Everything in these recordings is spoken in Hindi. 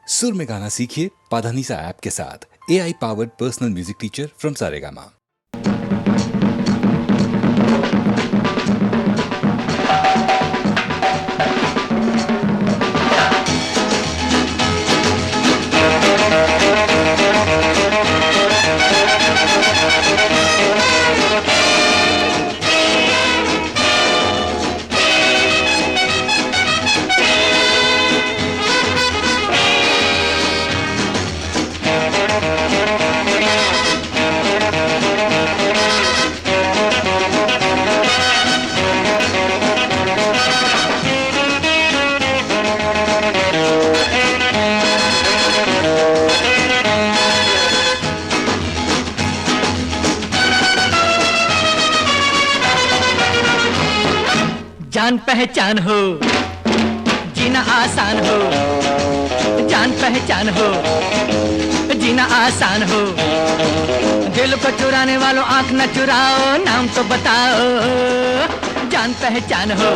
सुर में गाना सीखिए पाधानीसा ऐप के साथ। AI powered personal music teacher from Saregama. जान पहचान हो, जीना आसान हो। जान पहचान हो, जीना आसान हो। दिल को चुराने वालों आंख न चुराओ, नाम तो बताओ। जान पहचान हो,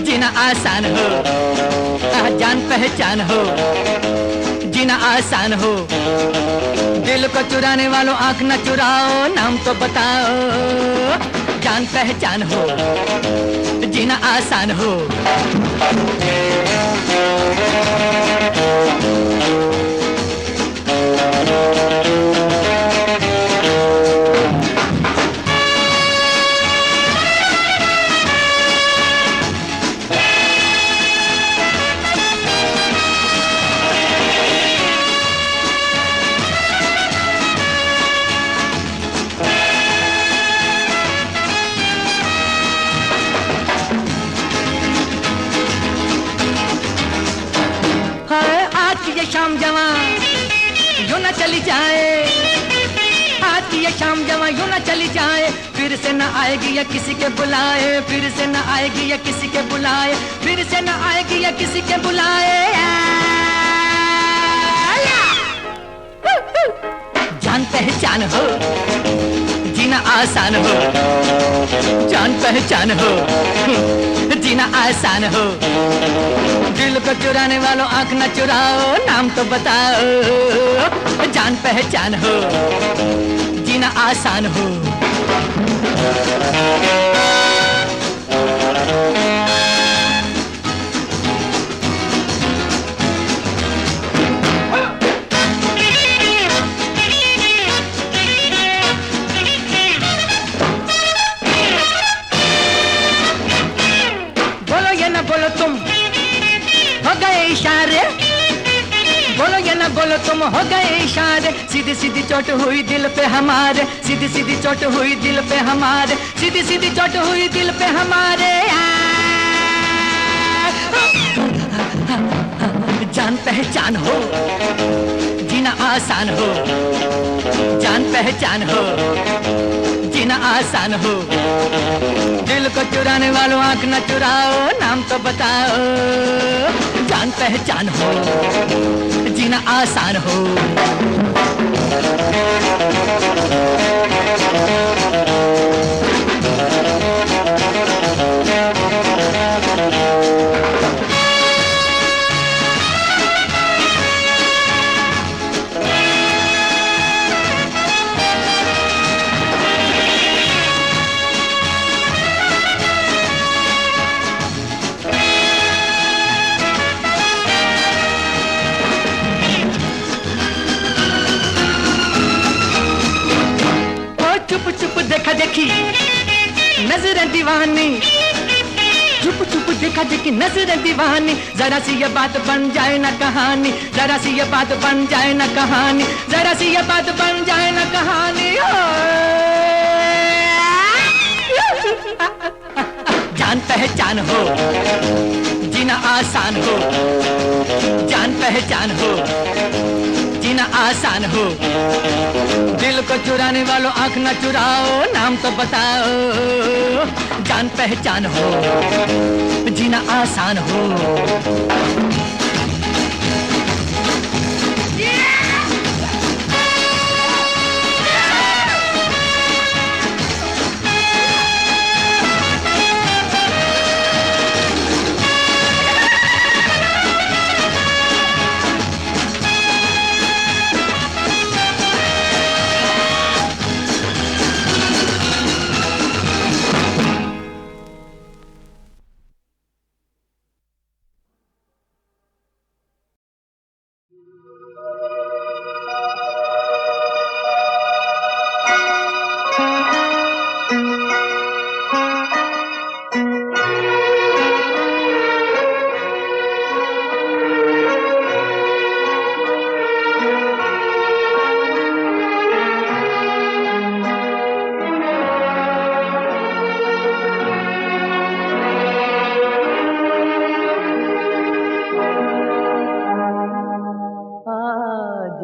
जीना आसान हो। जान पहचान हो, जीना आसान हो। दिल को चुराने वालों आंख न चुराओ, नाम तो बताओ। जान पहचान हो, जीना आसान हो। ये शाम जवां यूं न चली जाए, आज की ये शाम जवां यूं न चली जाए। फिर से न आएगी या किसी के बुलाए, फिर से न आएगी या किसी के बुलाए, फिर से न आएगी या किसी के बुलाए। जान पहचान हो, जीना आसान हो। जान पहचान हो, जीना आसान हो। दिल को चुराने वालों आंख न चुराओ, नाम तो बताओ। जान पहचान हो, जीना आसान हो। बोलो या ना बोलो तुम हो गए इशारे, बोलो या ना बोलो तुम हो गए इशारे। सीधी सीधी चोट हुई दिल पे हमारे, सीधी सीधी चोट हुई दिल पे हमारे, सीधी सीधी चोट हुई दिल पे हमारे। जान पहचान हो, जीना आसान हो। जान पहचान हो, जीना आसान हो। दिल को चुराने वालों आंख न चुराओ, नाम तो बताओ। जान पहचान हो, जीना आसान हो। चुप चुप देखा देखी नजरें दीवानी, चुप चुप देखा देखी नजरें दीवानी। जरा सी ये बात बन जाए ना कहानी, जरा सी ये बात बन जाए ना कहानी, जरा सी ये बात बन जाए ना कहानी। जान पहचान हो, जीना आसान हो। जान पहचान हो, जीना आसान हो। दिल को चुराने वालों आंख न चुराओ, नाम तो बताओ। जान पहचान हो, जीना आसान हो।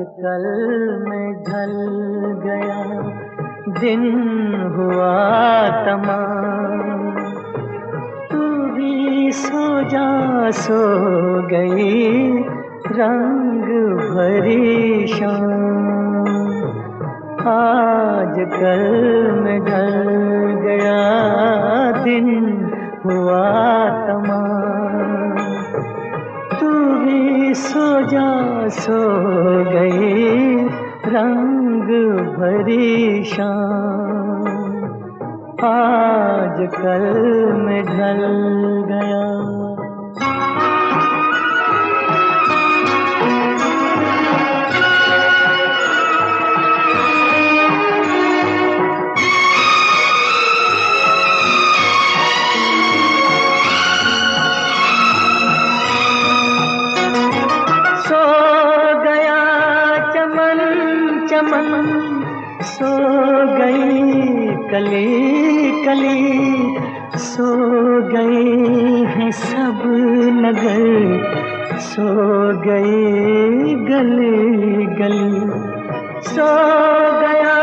कल में ढल गया, दिन हुआ तमाम। तू भी सो जा, सो गई रंग भरी शाम। आज कल में ढल गया, दिन हुआ तमाम। तू भी सो जा, सो गई रंग भरी शाम। आज कल में ढल गया। सो गई कली कली, सो गई है सब नगर, सो गई गली गली। सो गया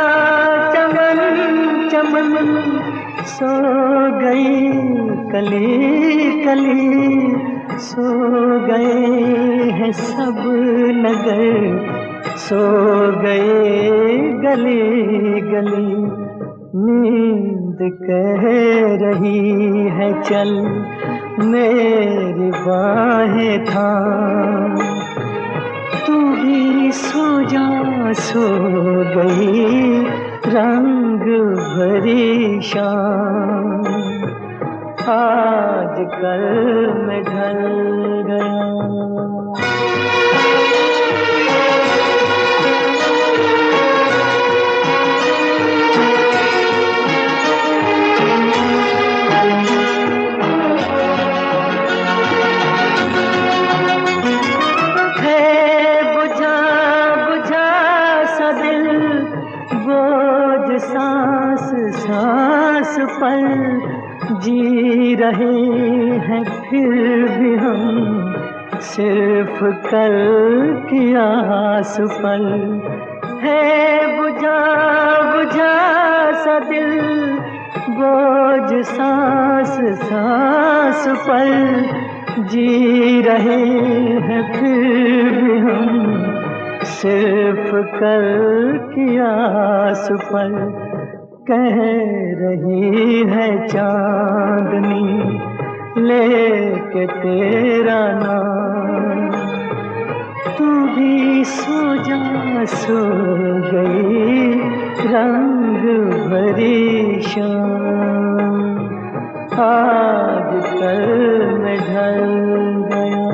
चमन चमन, सो गई कली कली, सो गए हैं सब नगर, सो गए गली गली। नींद कह रही है चल, मेरी बाहें थाम। तू भी सो जा, सो गई रंग भरी शाम। आज कल में ढल गया। सांस सांस पर जी रहे हैं, फिर भी हम सिर्फ कल की आस पर। है बुझा बुझा सा दिल, बोझ सांस सांस पर जी रहे हैं, फिर भी हम सिर्फ कल की आस पर। कह रही है चांदनी लेके तेरा नाम। तू भी सो जा, सो गई रंग भरी शाम। आज कल में ढल गया।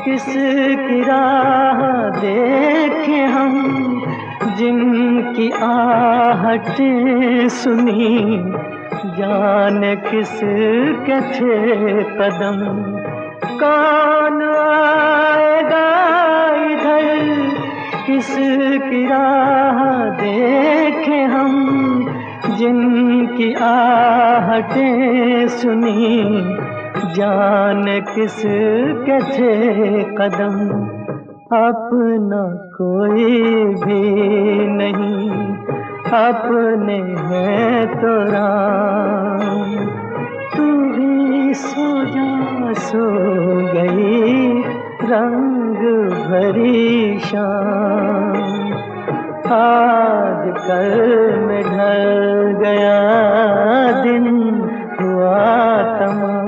किसकी राह देखे हम, जिनकी आहटें सुनी, जाने किसके थे कदम। कौन आएगा इधर, किसकी राह देखे हम, जिनकी आहटें सुनी, जाने किसके थे कदम। अपना कोई भी नहीं, अपने हैं तो राम। तू भी सो जा, सो गई रंग भरी शाम। आज कल में ढल गया, दिन हुआ तमाम।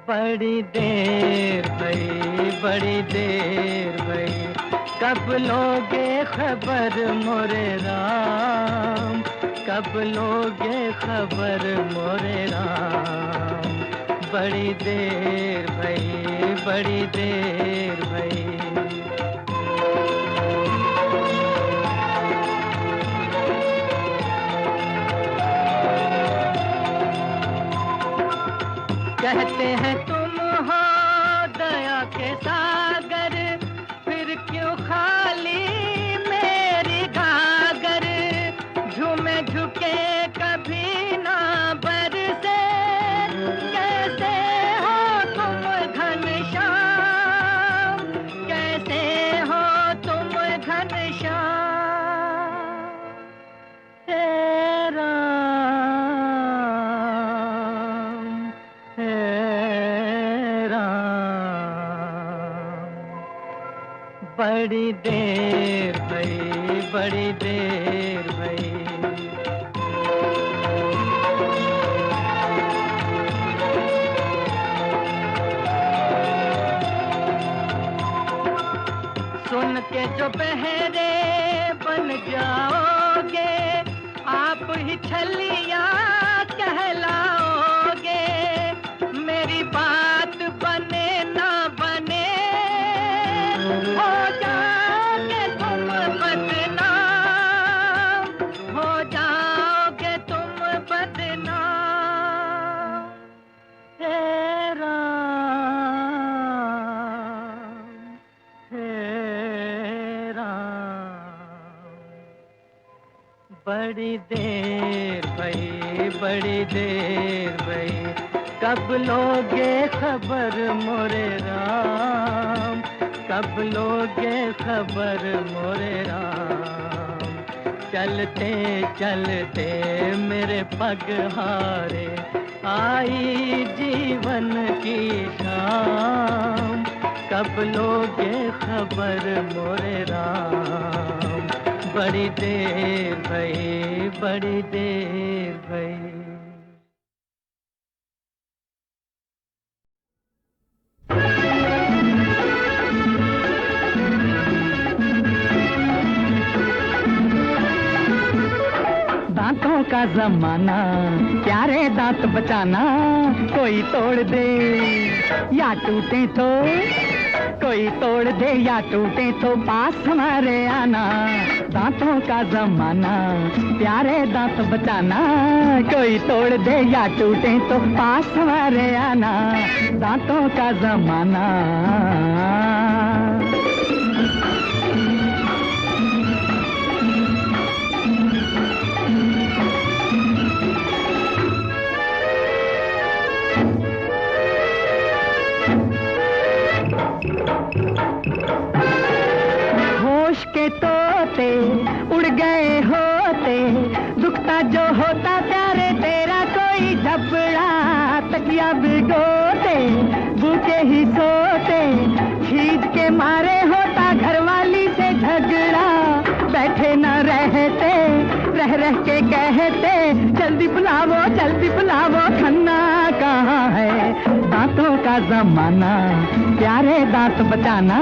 बड़ी देर भई, बड़ी देर भई, कब लोगे खबर मोरे राम, कब लोगे खबर मोरे राम। बड़ी देर भई, बड़ी देर भई। कहते हैं तुम हो दया के सागर, फिर क्यों खाली मेरी गागर। झूमे झुके कभी ना बरसे, कैसे हो तुम घनश्याम, कैसे हो तुम घनश्याम। तेरा बड़ी देर भई, बड़ी देर भई। सुन के जो बहरे बन जाओगे, आप ही छलिया कहलाओगे। मेरी बात बने ना बने, हो जाओगे तुम बदनाम, हो जाओगे तुम बदनाम। हे राम, हे राम। बड़ी देर भई, बड़ी देर भई। कब लोगे खबर मोरे राम, कब लोगे खबर मोरे राम। चलते चलते मेरे पग हारे, आई जीवन की शाम। कब लोगे खबर मोरे राम। बड़ी देर भई, बड़ी देर भई। दांतों का जमाना, प्यारे दांत बचाना। कोई तोड़ दे या टूटे तो, कोई तोड़ दे या टूटे तो पास हमारे आना। दांतों का जमाना, प्यारे दांत बचाना। कोई तोड़ दे या टूटे तो पास हमारे आना। दांतों का जमाना। होश के तोते उड़ गए होते, दुखता जो होता प्यारे तेरा कोई झपड़ा। तकिया भिगोते भूखे ही सोते, खींच के मारे होता घरवाली से झगड़ा। बैठे न रहते, रह रह के कहते, जल्दी बुलावो खन्ना कहाँ है। दांतों का जमाना, प्यारे दांत बचाना।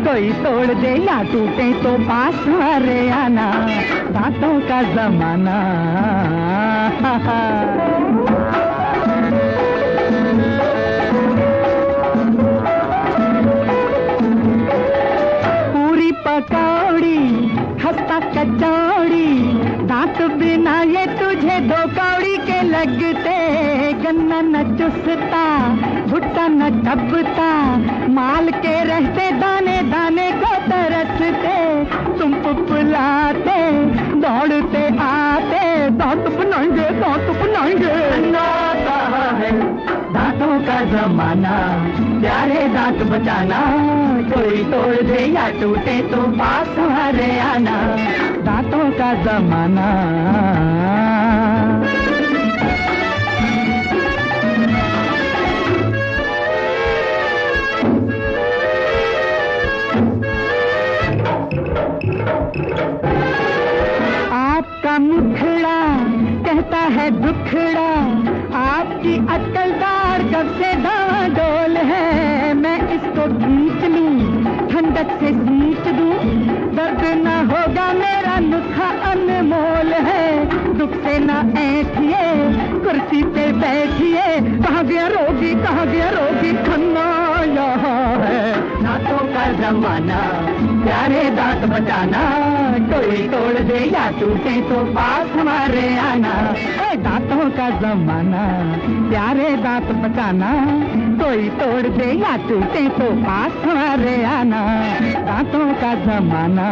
कोई तोड़ दे या टूटे तो पास हमारे आना। दांतों का जमाना। पूरी पकौड़ी खस्ता कचौड़ी, दांत बिना ये तुझे दो कौड़ी के लगते। गन्ना न चुसता, भुट्टा न टपता, माल के रहते दाने दाने को तरसते। तुम पुपलाते दौड़ते आते, दांत बनाएंगे अन्ना कहाँ है। दांतों का जमाना, प्यारे दांत बचाना। कोई तोड़ दे या टूटे तो पास हमारे आना। दांतों का जमाना। आपका मुखड़ा कहता है दुखड़ा, आपकी अक्लदार कब से डावाडोल है। मैं इसको खींच लूं ठंड आदत से सींच दूं, दर्द न होगा मेरा नुस्खा अनमोल है। दुख से न ऐठिए, कुर्सी पे बैठिए, कहाँ गया रोगी, कहाँ गया रोगी, खन्ना यहाँ है। दांतों का जमाना, प्यारे दांत बचाना, कोई तोड़ दे या टूटे तो पास हमारे आना। दांतों का जमाना, प्यारे दांत बचाना, कोई तोड़ दे या टूटे तो पास हमारे आना। दांतों का जमाना।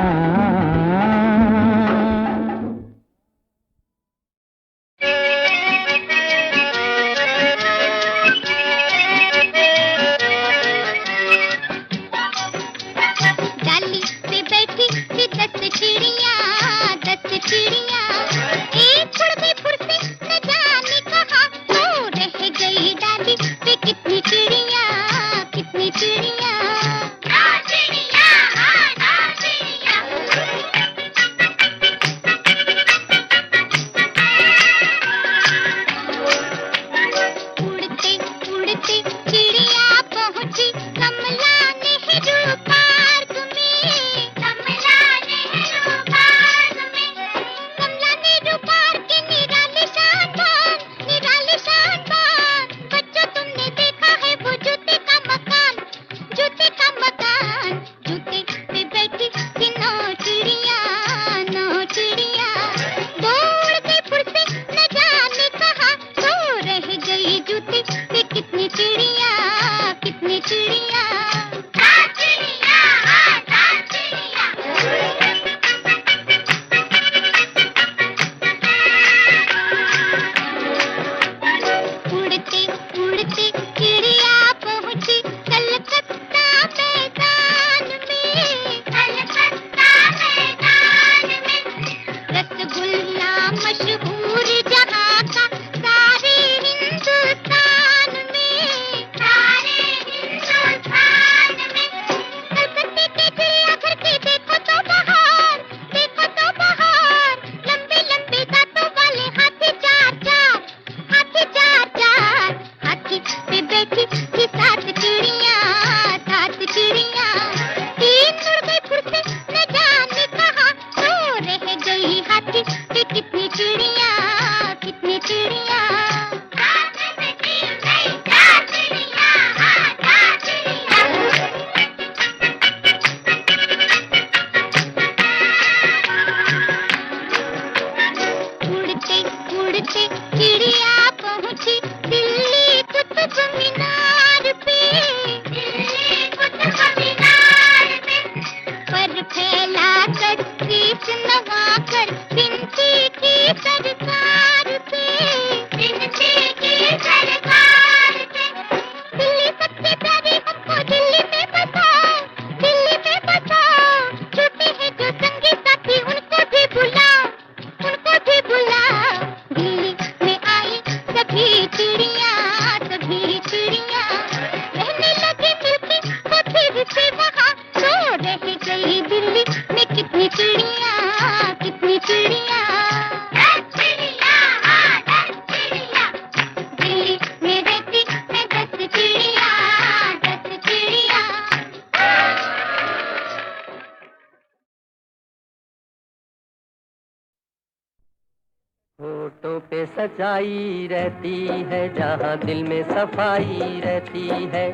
होठों पे सच्चाई रहती है, जहाँ दिल में सफाई रहती है।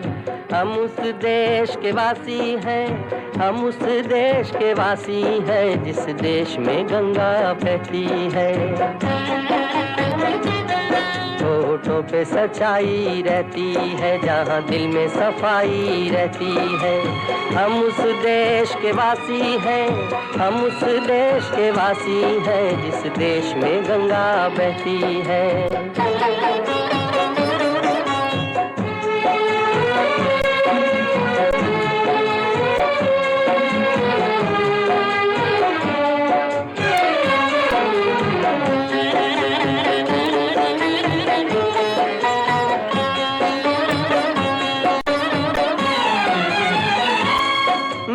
हम उस देश के वासी हैं, हम उस देश के वासी हैं, जिस देश में गंगा बहती है। होठों पे सच्चाई रहती है, जहाँ दिल में सफाई रहती है। हम उस देश के वासी हैं, हम उस देश के वासी हैं, जिस देश में गंगा बहती है।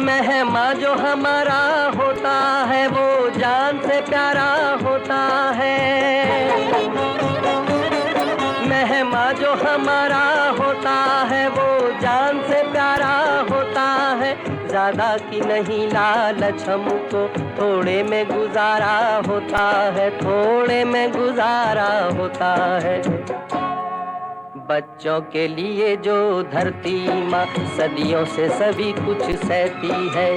मेहमा जो हमारा होता है, वो जान से प्यारा होता है। मेहमा जो हमारा होता है, वो जान से प्यारा होता है। ज्यादा की नहीं लालच हमको, थोड़े में गुजारा होता है, थोड़े में गुजारा होता है। बच्चों के लिए जो धरती माँ सदियों से सभी कुछ सहती है,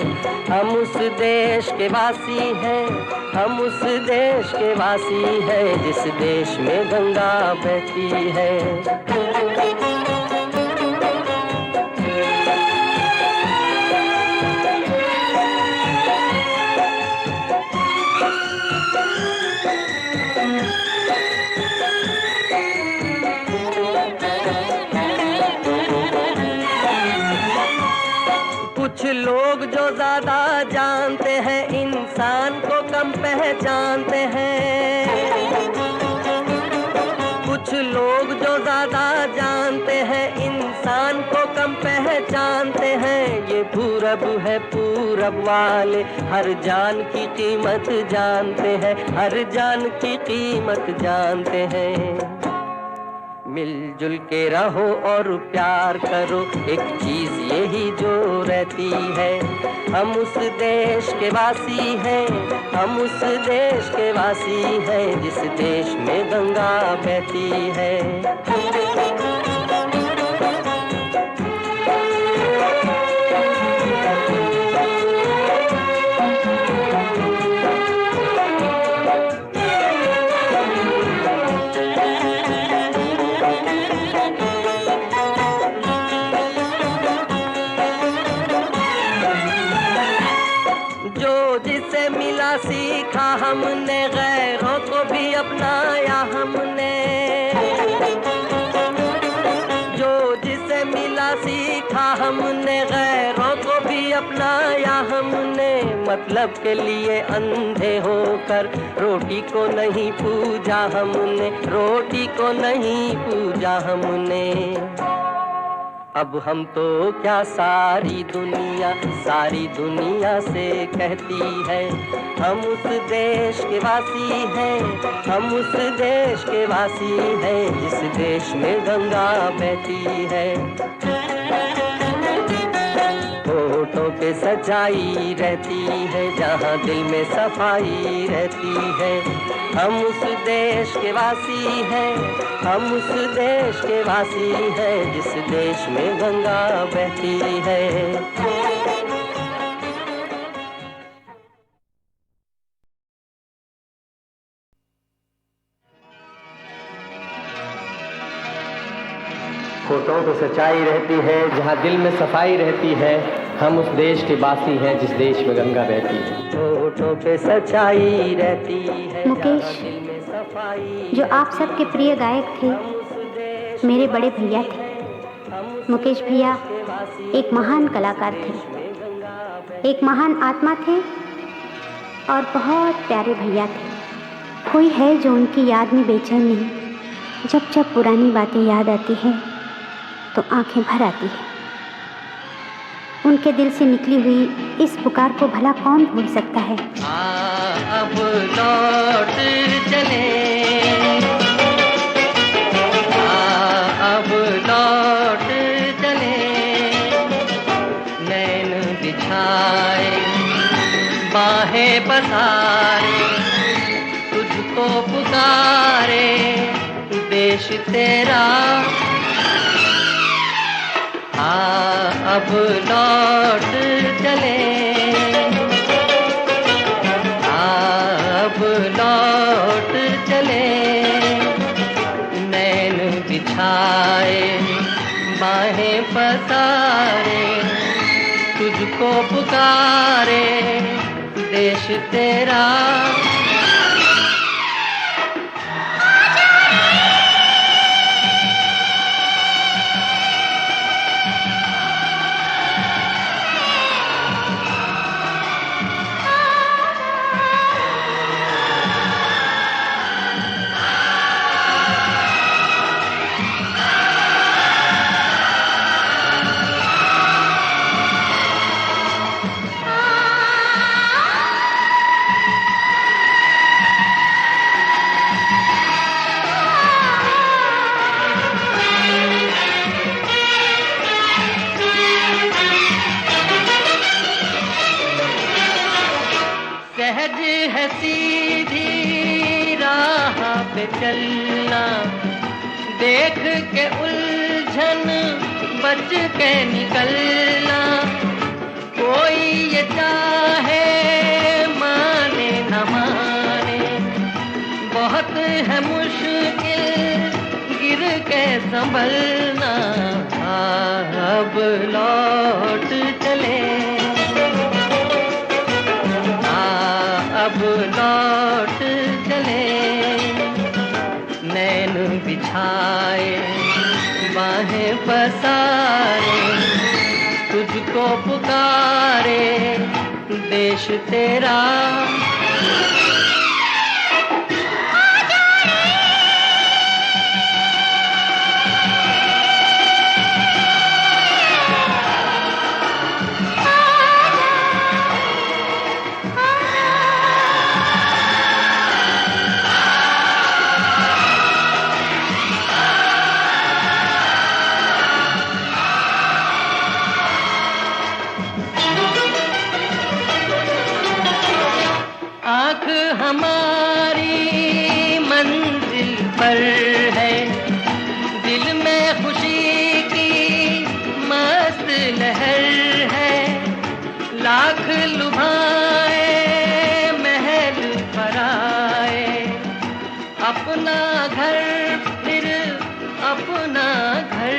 हम उस देश के वासी हैं, हम उस देश के वासी हैं जिस देश में गंगा बहती है। कुछ लोग जो ज्यादा जानते हैं इंसान को कम पहचानते हैं, कुछ लोग जो ज्यादा जानते हैं इंसान को कम पहचानते हैं। ये पूरब है पूरब वाले हर जान की कीमत जानते हैं, हर जान की कीमत जानते हैं। मिलजुल के रहो और प्यार करो, एक चीज यही जो रहती है, हम उस देश के वासी हैं, हम उस देश के वासी हैं जिस देश में गंगा बहती है। सीखा हमने गैरों को भी अपनाया हमने, जो जिसे मिला सीखा हमने गैरों को भी अपनाया हमने। मतलब के लिए अंधे होकर रोटी को नहीं पूजा हमने, रोटी को नहीं पूजा हमने। अब हम तो क्या सारी दुनिया से कहती है, हम उस देश के वासी हैं, हम उस देश के वासी हैं जिस देश में गंगा बहती है। होठों पे सच्चाई रहती है, जहाँ दिल में सफाई रहती है, हम उस देश के वासी हैं, हम उस देश के वासी हैं जिस देश में गंगा बहती है। होठों पे सच्चाई रहती है, जहाँ दिल में सफाई रहती है, हम उस देश के वासी हैं जिस देश में गंगा बहती है। होठों पे सच्चाई रहती है। मुकेश, जो आप सबके प्रिय गायक थे, मेरे बड़े भैया थे। मुकेश भैया एक महान कलाकार थे, एक महान आत्मा थे और बहुत प्यारे भैया थे। कोई है जो उनकी याद में बेचैन नहीं। जब जब पुरानी बातें याद आती हैं तो आंखें भर आती हैं। उनके दिल से निकली हुई इस पुकार को भला कौन भूल सकता है। अब लौट चले, अब लौट चले, नैन बिछाए बाहें पसारे, तुझको पुकारे देश तेरा। अब लौट चले, अब लौट चले, नैन बिछाए बाहें पसारे, तुझको पुकारे देश तेरा। है सीधी राह पे चलना, देख के उलझन बच के निकलना। कोई ये चाहे माने न माने, बहुत है मुश्किल गिर के संभलना। अब लौट चले, अब लौट चले, नैन बिछाए बाहें पसारे, तुझको पुकारे देश तेरा। आँख हमारी मंजिल पर है, दिल में खुशी की मस्त लहर है। लाख लुभाए महल पराए, अपना घर फिर अपना घर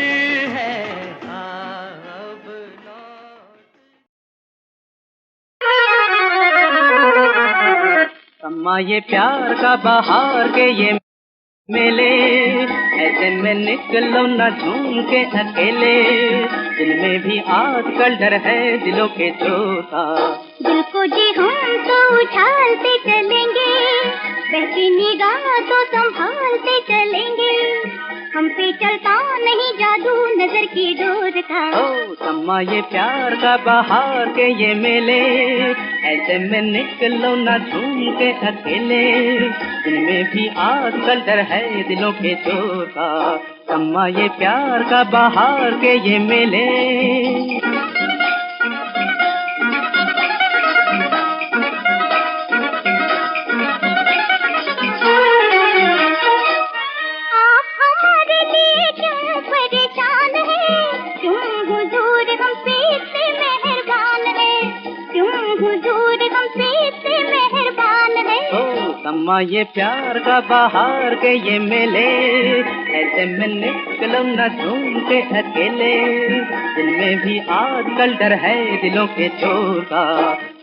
है। अब अम्मा ये प्यार का बहार के ये मेले, ऐसे में निकलो न झूम के अकेले। दिल में भी आजकल डर है दिलों के चोता, दिल को जी हम तो उछालते चलेंगे, बहती निगाह तो संभालते चलेंगे। हम पे चलता नहीं जादू नजर की डोर का। ओ सम्मा ये प्यार का बहार के ये मेले, ऐसे में निकलो न झूम के अकेले। दिल में भी आजकल डर है दिलों के चोर का, सम्मा ये प्यार का बहार के ये मेले। अम्मा ये प्यार का बहार के ये मेले, ऐसे में निकलो न झूम के अकेले। दिल में भी आजकल डर है दिलों के चोर का,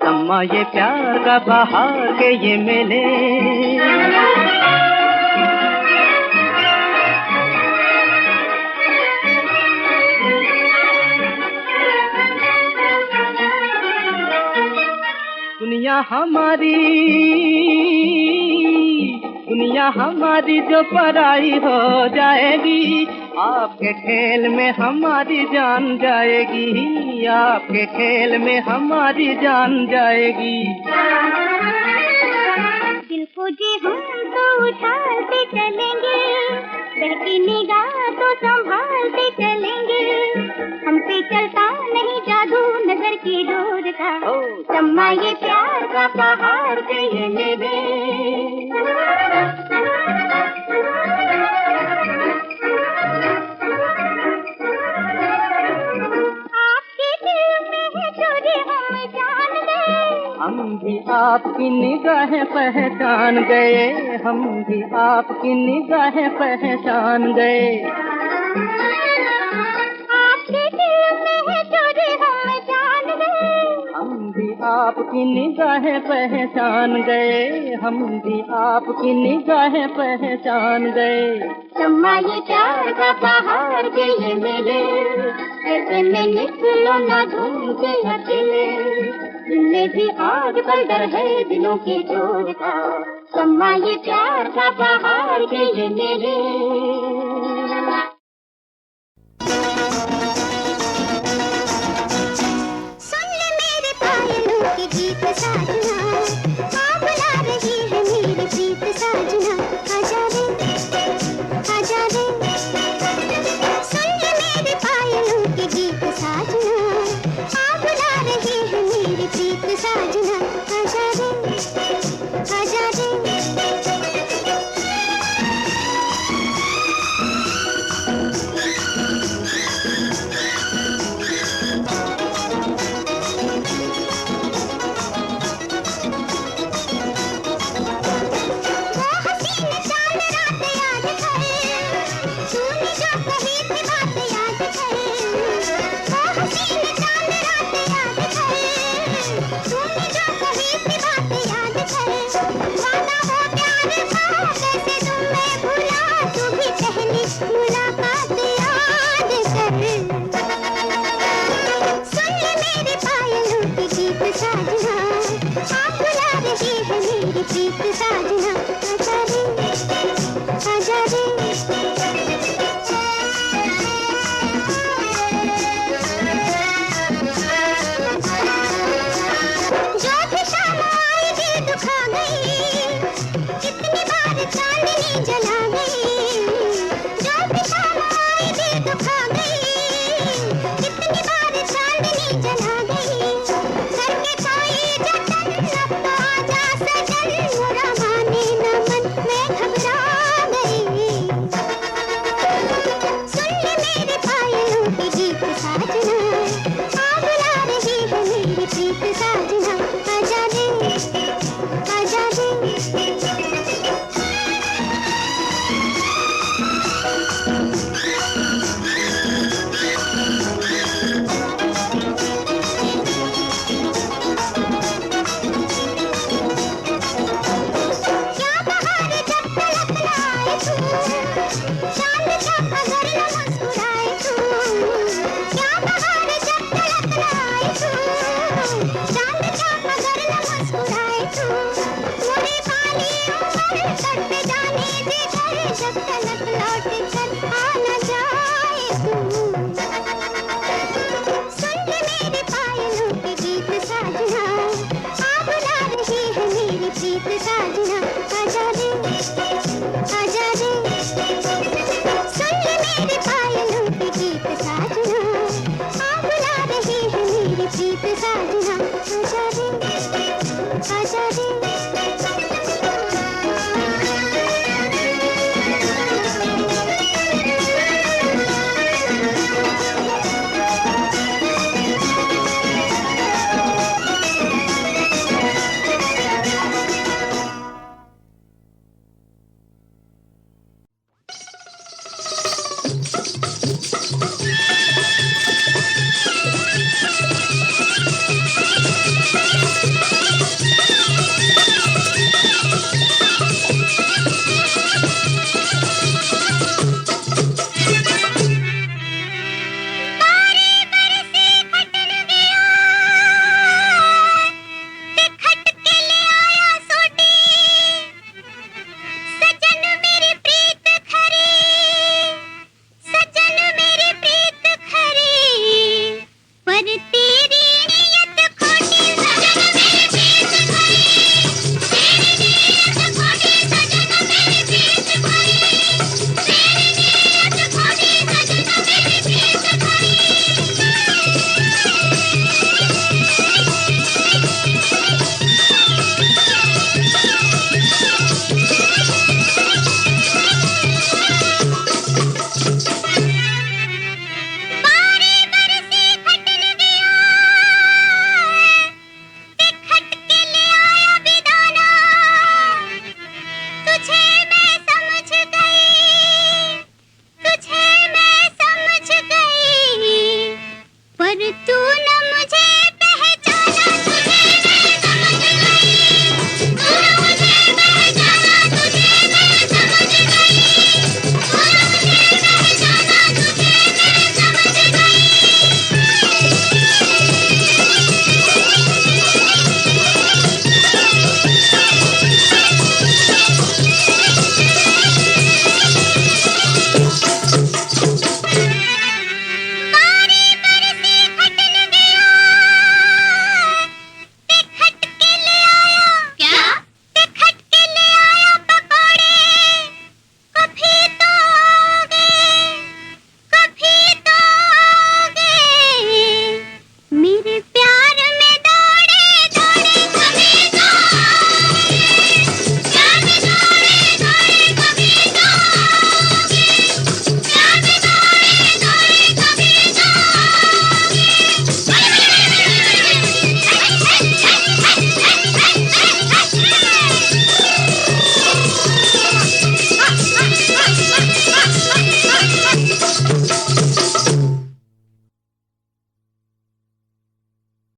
अम्मा ये प्यार का बहार के ये मेले। दुनिया हमारी जो पराई हो जाएगी, आपके खेल में हमारी जान जाएगी, आपके खेल में हमारी जान जाएगी। दिल को जी हम तो उछालते चलेंगे, बहती निगाह तो संभालते चलेंगे। हम पे चलता नहीं जादू नजर की डोर का, सम्मा ये प्यार का बहार के ये मेले। आपके दिल में है चोरी हम जान गए, हम भी आपकी निगाहें पहचान गए, हम भी आपकी निगाहें पहचान गए। आपके दिल में है चोरी हम जान गए, हम भी आपकी निगाहें पहचान गए, हम भी आपकी निगाहें पहचान गए। सम्मा ये प्यार का बहार के ये मेले, ऐसे में निकलो ना घूम के अकेले। दिल में भी आजकल डर है दिलों के चोर का, सम्मा ये प्यार का बहार के ये मेले। सुन ले मेरे पायलों के गीत साजना, हाँ बुला रही है मेरी प्रीत साजना। आजा रे आजा रे, सुन ले मेरे पायलों के गीत साजना, हाँ बुला रही है मेरी प्रीत साजना। आजा रे मेरी प्रीत साजना, आजा रे आजा रे। जो भी शाम आई दिल दुखा गई, कितनी बार चांदनी जला गई। जो भी शाम आई दिल दुखा गई, कितनी बार चांदनी जला गई। करके कोई जतन अब तो आजा सजन, बुरा माने न मन मैं घबरा गई। सुन ले मेरे पायलों के गीत साजना, आ बुला रही है मेरी प्रीत साजना, आजा रे आजा रे। क्या बहार जब तलक लाए तू, चांद का अगर न मुस्कुराए तू। क्या बहार जब तलक लाए तू, चांद का अगर न मुस्कुराए तू। मुझे पाली उम्र करते जाने दे घर, जब तलक लौट कर आ न जाए तू। सुन ले मेरे पायलों के गीत साजना, आ बुला रही है मेरी प्रीत साजना,